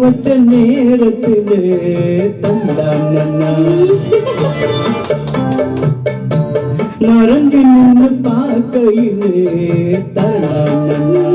வச்ச நேரத்திலே தந்தானண்ணா மறந்து நின்று பார்க்கையிலே தரலானண்ணா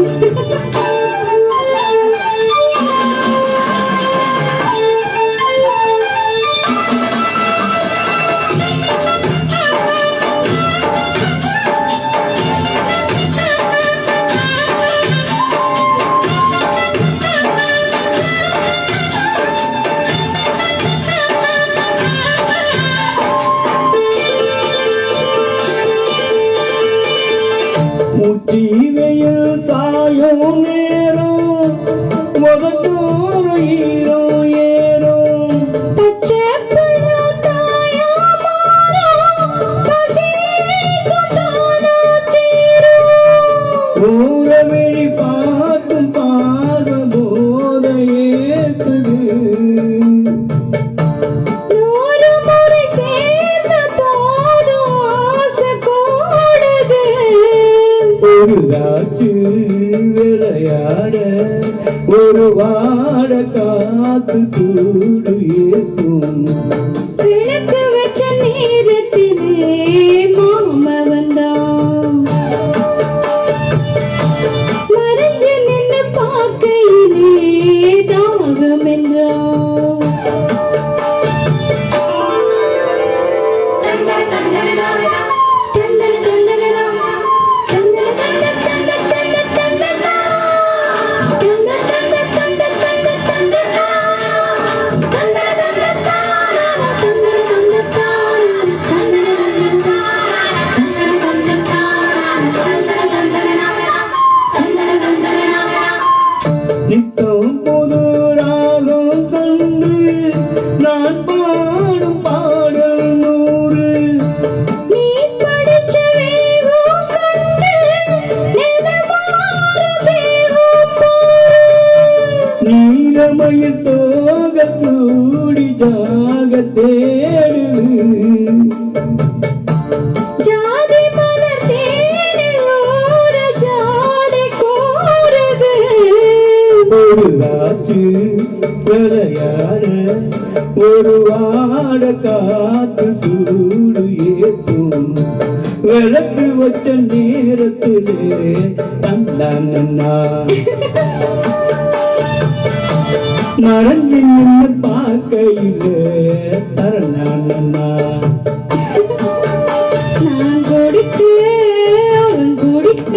உச்சிவையில் சாயும் நேரம் முதட்டோரு ஈரோ ஏறோ பச்சை புள்ள தாயா மாறோ பசிக்குதானா தீரோ ஊரவெளி பார்க்கும் பார்வ போத ஏத்துது நூறு முறை சேர்ந்த போதும் ஆசை கூடுது ஒரு காற்று விளையாட ஒரு வாட காத்து சூடு ஏற்றும் விளக்கு வச்ச நேரத்திலே மாம வந்தான் மறைஞ்சு நின்னு பார்க்கையிலே தாகம் என்றான் நித்தம் புது ராகம் கண்டு நான் பாடும் பாடல் நூறு நீ படிச்ச வேகம் கண்டு நிலமாறு தேகம் போரு நீலமயில் தோக சூடி ஜாக தேடுது ஜாதி மலர் தேனில் ஊற ஜாடை கோருது ஒரு காற்று விளையாட ஒரு வாட காத்து சூடு ஏற்றும் விளக்கு வச்ச நேரத்திலே தந்தானண்ணா மறைஞ்சு நின்று பார்க்கையிலே தரணானண்ணா நான் குடிக்க அவன் குடிக்க